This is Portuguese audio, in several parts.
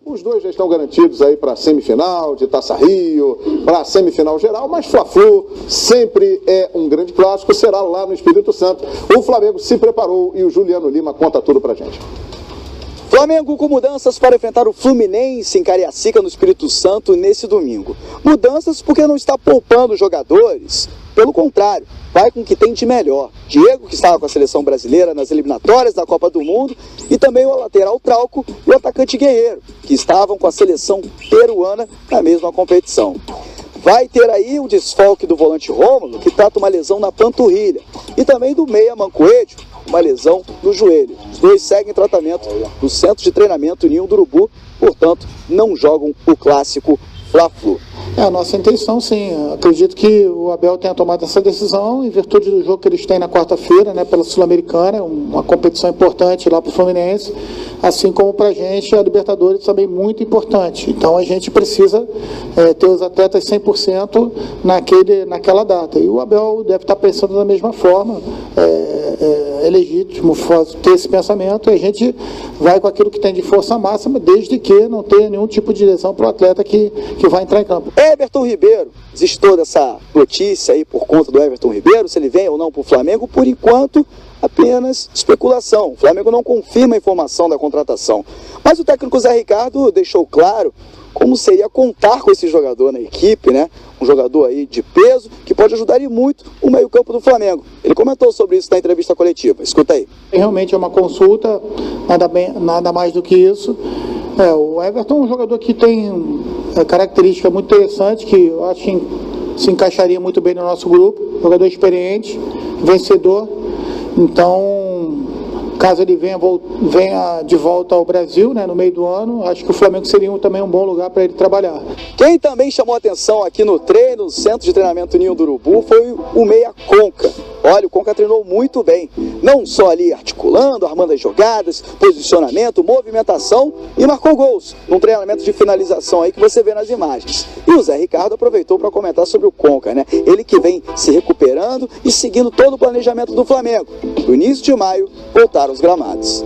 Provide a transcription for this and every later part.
Os dois já estão garantidos aí para a semifinal de Taça Rio, para a semifinal geral, mas Fla-Flu sempre é um grande clássico, será lá no Espírito Santo. O Flamengo se preparou e o Juliano Lima conta tudo pra gente. Flamengo com mudanças para enfrentar o Fluminense em Cariacica, no Espírito Santo, nesse domingo. Mudanças porque não está poupando jogadores, pelo contrário, vai com o que tem de melhor. Diego, que estava com a seleção brasileira nas eliminatórias da Copa do Mundo, e também o lateral Trauco e o atacante Guerreiro, que estavam com a seleção peruana na mesma competição. Vai ter aí o desfalque do volante Rômulo, que trata uma lesão na panturrilha, e também do meia Mancoejo, uma lesão no joelho. Os dois seguem tratamento no centro de treinamento Ninho do Urubu, portanto, não jogam o clássico Fla-Flu. É a nossa intenção, sim. Acredito que o Abel tenha tomado essa decisão em virtude do jogo que eles têm na quarta-feira, né, pela Sul-Americana, uma competição importante lá para o Fluminense, assim como para a gente a Libertadores também muito importante. Então a gente precisa ter os atletas 100% naquela data. E o Abel deve estar pensando da mesma forma. É legítimo ter esse pensamento, e a gente vai com aquilo que tem de força máxima, desde que não tenha nenhum tipo de lesão para o atleta que vai entrar em campo. Everton Ribeiro, existe toda essa notícia aí por conta do Everton Ribeiro, se ele vem ou não para o Flamengo, por enquanto apenas especulação. O Flamengo não confirma a informação da contratação, mas o técnico Zé Ricardo deixou claro como seria contar com esse jogador na equipe, né? Um jogador aí de peso que pode ajudar e muito o meio-campo do Flamengo. Ele comentou sobre isso na entrevista coletiva. Escuta aí. Realmente é uma consulta, nada mais do que isso. O Everton é um jogador que tem característica muito interessante, que eu acho que se encaixaria muito bem no nosso grupo. Jogador experiente, vencedor. Então, caso ele venha de volta ao Brasil, né, no meio do ano, acho que o Flamengo seria também um bom lugar para ele trabalhar. Quem também chamou atenção aqui no treino, no centro de treinamento Ninho do Urubu, foi o meia Conca. Olha, o Conca treinou muito bem, não só ali articulando, armando as jogadas, posicionamento, movimentação, e marcou gols num treinamento de finalização aí que você vê nas imagens. E o Zé Ricardo aproveitou para comentar sobre o Conca, né? Ele que vem se recuperando e seguindo todo o planejamento do Flamengo. No início de maio, voltaram os gramados.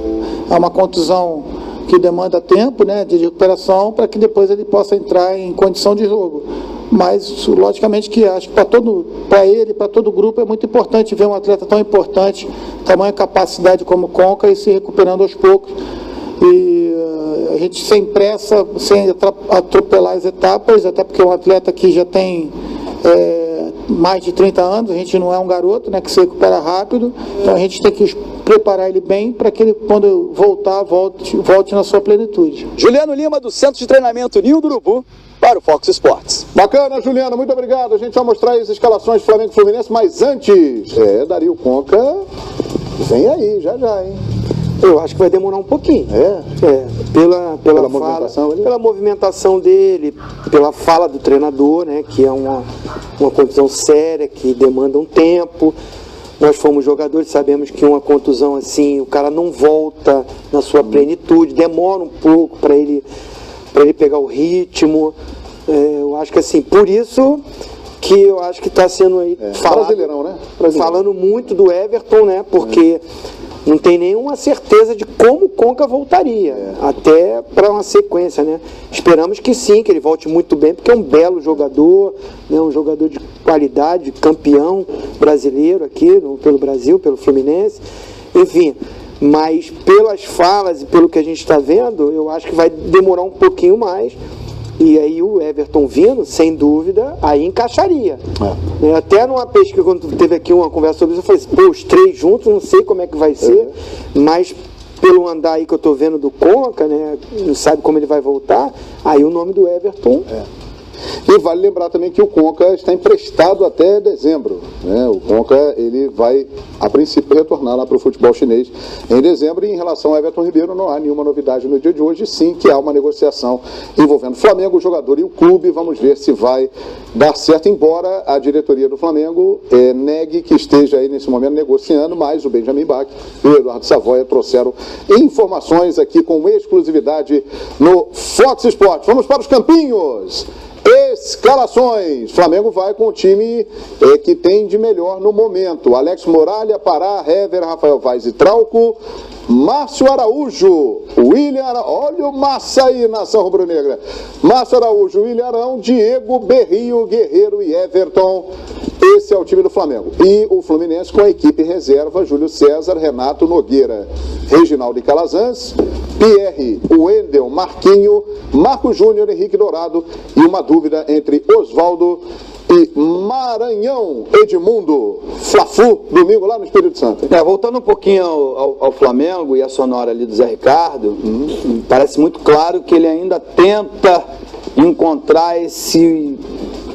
É uma contusão que demanda tempo, né, de recuperação, para que depois ele possa entrar em condição de jogo. Mas, logicamente, que acho que para ele, para todo o grupo, é muito importante ver um atleta tão importante, tamanha capacidade como o Conca, e se recuperando aos poucos. E a gente sem pressa, sem atropelar as etapas, até porque é um atleta que já tem mais de 30 anos, a gente não é um garoto, né, que se recupera rápido, então a gente tem que preparar ele bem para que ele, quando voltar, volte na sua plenitude. Juliano Lima, do Centro de Treinamento Ninho do Urubu, para o Fox Sports. Bacana, Juliano, muito obrigado. A gente vai mostrar as escalações do Flamengo e Fluminense, mas antes, Dario Conca vem aí, já, hein? Eu acho que vai demorar um pouquinho. Pela movimentação dele, pela fala do treinador, né, que é uma contusão séria, que demanda um tempo. Nós fomos jogadores, sabemos que uma contusão assim, o cara não volta na sua plenitude, demora um pouco para ele pegar o ritmo. Eu acho que assim, por isso que eu acho que está sendo aí falando muito do Everton, né, porque não tem nenhuma certeza de como o Conca voltaria, até para uma sequência, né? Esperamos que sim, que ele volte muito bem, porque é um belo jogador, né? Um jogador de qualidade, campeão brasileiro aqui pelo Brasil, pelo Fluminense, enfim. Mas pelas falas e pelo que a gente está vendo, eu acho que vai demorar um pouquinho mais. E aí o Everton vindo, sem dúvida, aí encaixaria. Até numa pesquisa, quando teve aqui uma conversa sobre isso, eu falei assim, pô, os três juntos, não sei como é que vai ser, mas pelo andar aí que eu tô vendo do Conca, né, não sabe como ele vai voltar, aí o nome do Everton... E vale lembrar também que o Conca está emprestado até dezembro, né? O Conca, ele vai, a princípio, retornar lá para o futebol chinês em dezembro. E em relação ao Everton Ribeiro, não há nenhuma novidade no dia de hoje, sim que há uma negociação envolvendo o Flamengo, o jogador e o clube. Vamos ver se vai dar certo, embora a diretoria do Flamengo negue que esteja aí nesse momento negociando, mas o Benjamin Bach e o Eduardo Savoia trouxeram informações aqui com exclusividade no Fox Sports. Vamos para os campinhos. Esse Escalações. Flamengo vai com o time que tem de melhor no momento. Alex Muralha, Pará, Hever, Rafael Vaz e Trauco, Márcio Araújo, William Arão, olha o Massa aí, nação rubro-negra. Márcio Araújo, William Arão, Diego, Berrio, Guerreiro e Everton. Esse é o time do Flamengo. E o Fluminense com a equipe reserva, Júlio César, Renato Nogueira, Reginaldo e Calazans, Pierre, Wendel, Marquinho, Marco Júnior, Henrique Dourado e uma dúvida entre Oswaldo e Maranhão. Edmundo, Fla-Flu, domingo lá no Espírito Santo. Voltando um pouquinho ao Flamengo e a sonora ali do Zé Ricardo, parece muito claro que ele ainda tenta encontrar esse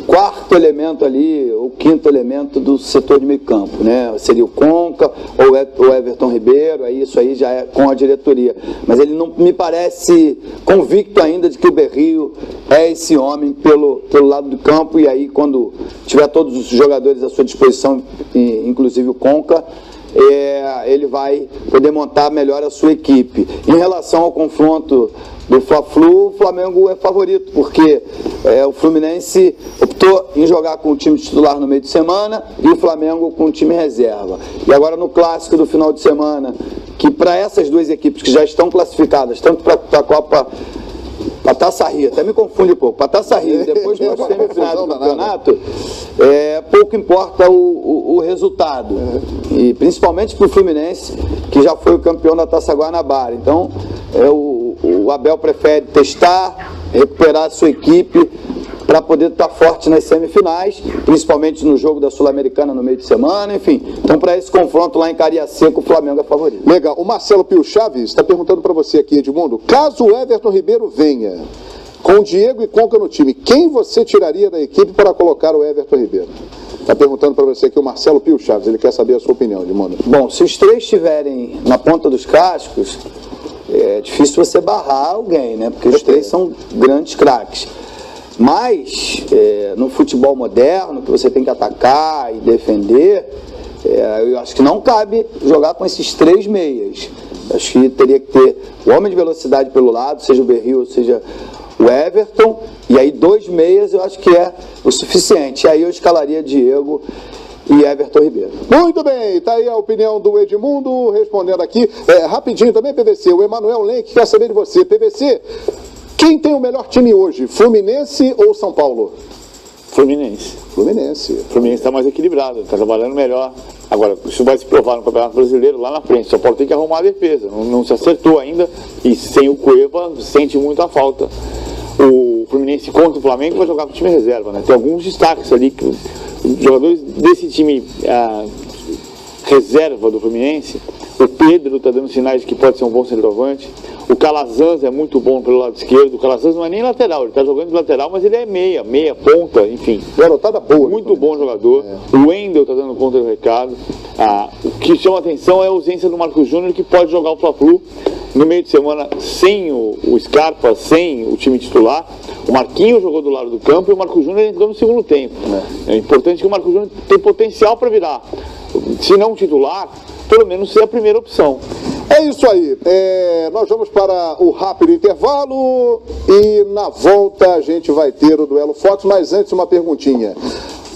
quarto elemento ali, o quinto elemento do setor de meio campo, né? Seria o Conca ou o Everton Ribeiro, aí isso aí já é com a diretoria. Mas ele não me parece convicto ainda de que o Berrio é esse homem pelo lado do campo, e aí quando tiver todos os jogadores à sua disposição, inclusive o Conca, ele vai poder montar melhor a sua equipe. Em relação ao confronto do Fla-Flu, o Flamengo é favorito, porque o Fluminense optou em jogar com o time titular no meio de semana e o Flamengo com o time reserva. E agora no clássico do final de semana, que para essas duas equipes que já estão classificadas, tanto para a Copa, para Taça Rio, até me confunde um pouco, para Taça Rio, depois das semifinais do campeonato, pouco importa o resultado, e principalmente para o Fluminense, que já foi o campeão da Taça Guanabara. Então, o Abel prefere testar, recuperar a sua equipe para poder estar forte nas semifinais, principalmente no jogo da Sul-Americana no meio de semana, enfim. Então, para esse confronto lá em Cariacica, o Flamengo é favorito. Legal. O Marcelo Pio Chaves está perguntando para você aqui, Edmundo, caso o Everton Ribeiro venha com Diego e Conca no time, quem você tiraria da equipe para colocar o Everton Ribeiro? Está perguntando para você aqui o Marcelo Pio Chaves, ele quer saber a sua opinião, Edmundo. Bom, se os três estiverem na ponta dos cascos, é difícil você barrar alguém, né? Porque os três são grandes craques. Mas, no futebol moderno, que você tem que atacar e defender, eu acho que não cabe jogar com esses três meias. Acho que teria que ter o homem de velocidade pelo lado, seja o Berrio, seja o Everton, e aí dois meias eu acho que é o suficiente. E aí eu escalaria Diego e Everton Ribeiro. Muito bem, tá aí a opinião do Edmundo, respondendo aqui, rapidinho também, PVC, o Emanuel Lenk quer saber de você, PVC, quem tem o melhor time hoje, Fluminense ou São Paulo? Fluminense. Fluminense. O Fluminense está mais equilibrado, está trabalhando melhor. Agora, isso vai se provar no Campeonato Brasileiro lá na frente. São Paulo tem que arrumar a defesa, não se acertou ainda, e sem o Cueva sente muito a falta. O Fluminense contra o Flamengo vai jogar com o time reserva, né? Tem alguns destaques ali, que os jogadores desse time reserva do Fluminense. O Pedro está dando sinais de que pode ser um bom centroavante. O Calazans é muito bom pelo lado esquerdo. O Calazans não é nem lateral, ele está jogando de lateral, mas ele é meia ponta, enfim. Garotada boa. Muito bom jogador. O Wendel está dando conta do recado. O que chama a atenção é a ausência do Marco Júnior, que pode jogar o Fla-Flu no meio de semana sem o Scarpa, sem o time titular. O Marquinhos jogou do lado do campo e o Marco Júnior entrou no segundo tempo. É importante que o Marco Júnior tenha potencial para virar, se não titular, pelo menos ser a primeira opção. É isso aí, nós vamos para o rápido intervalo e na volta a gente vai ter o Duelo Fox, mas antes uma perguntinha.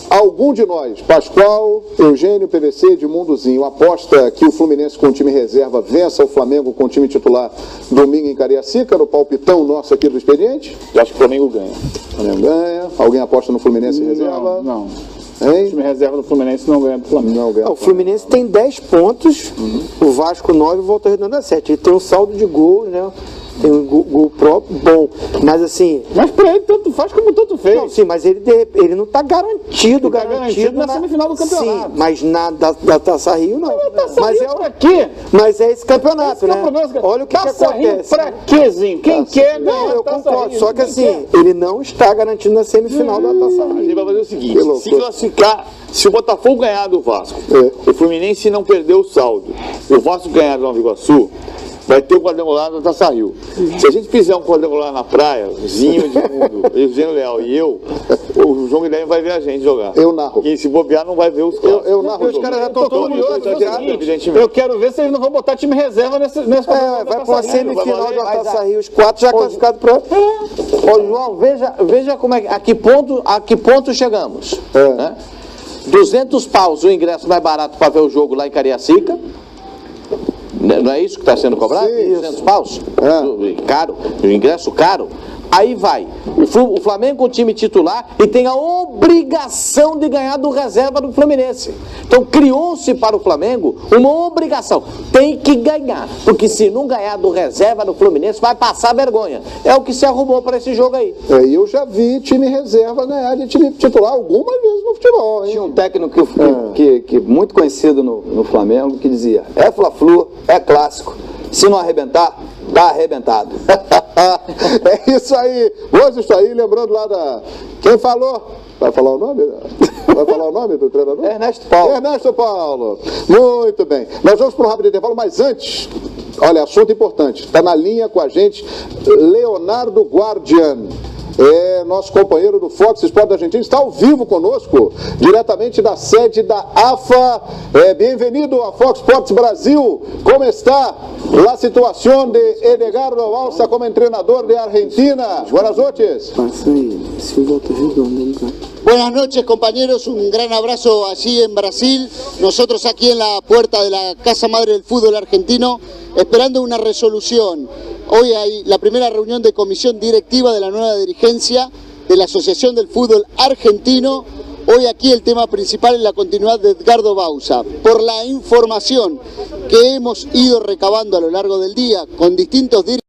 Algum de nós, Pascoal, Eugênio, PVC, Edmundozinho, aposta que o Fluminense com o time reserva vença o Flamengo com o time titular domingo em Cariacica, no palpitão nosso aqui do expediente? Eu acho que o Flamengo ganha. O Flamengo ganha. Alguém aposta no Fluminense reserva? Não. Hein? O time reserva do Fluminense não ganha do Flamengo. Não ganha. O Fluminense tem 10 pontos, o Vasco 9 e o Volta Redonda 7. Ele tem um saldo de gols, né? Tem um gol próprio bom, mas assim... Mas pra ele tanto faz como tanto fez. Não, sim, mas ele não tá garantido, Ele tá garantido na semifinal do campeonato. Sim, mas da Taça Rio não. Mas é pra quê? Mas é esse campeonato, Esse né? que é o problema. Olha o que Taça Rio acontece. pra quêzinho? Quem quer Não, ganhar eu Taça concordo, Rio, só que quem assim, quer. ele não está garantido na semifinal da Taça A Rio. gente vai fazer o seguinte, Que se loucura. classificar, se o Botafogo ganhar do Vasco, o Fluminense não perder o saldo, o Vasco ganhar do Nova Iguaçu, vai ter um quadrangular na Taça Rio. Se a gente fizer um quadrangular na praia, o Zinho Edmundo, Eugênio Leal e eu, o João Guilherme vai ver a gente jogar. Eu narro. E se bobear, não vai ver os caras. Eu narro. Os caras já estão todos curiosos. evidentemente. Eu quero ver se eles não vão botar time reserva nesse Vai para uma semifinal de vai Taça Rio, os 4 já classificados para... Ô João, veja como é, a que ponto chegamos. Né? 200 paus o ingresso mais barato para ver o jogo lá em Cariacica. Não é isso que está sendo cobrado? Sim, 200 paus? Caro, o ingresso caro. Aí vai, o Flamengo com o time titular e tem a obrigação de ganhar do reserva do Fluminense. Então criou-se para o Flamengo uma obrigação, tem que ganhar, porque se não ganhar do reserva do Fluminense vai passar vergonha. É o que se arrumou para esse jogo aí. E eu já vi time reserva ganhar de time titular algumas vezes no futebol, hein? Tinha um técnico que muito conhecido no Flamengo que dizia: é Fla-Flu, é clássico, se não arrebentar, tá arrebentado. É isso aí. Hoje isso aí, lembrando lá da... Quem falou? Vai falar o nome? Vai falar o nome do treinador? Ernesto Paulo. Ernesto Paulo. Muito bem. Nós vamos para um rápido intervalo, mas antes, olha, assunto importante. Está na linha com a gente Leonardo Guardian. É nosso companheiro do Fox Sport da Argentina, está ao vivo conosco, diretamente da sede da AFA. Bem-vindo a Fox Sports Brasil. Como está a situação de Edgardo Bauza como treinador de Argentina? Buenas noches. Buenas noches, compañeros, un gran abrazo allí en Brasil, nosotros aquí en la puerta de la Casa Madre del Fútbol Argentino, esperando una resolución. Hoy hay la primera reunión de comisión directiva de la nueva dirigencia de la Asociación del Fútbol Argentino. Hoy aquí el tema principal es la continuidad de Edgardo Bauza. Por la información que hemos ido recabando a lo largo del día con distintos dirigentes,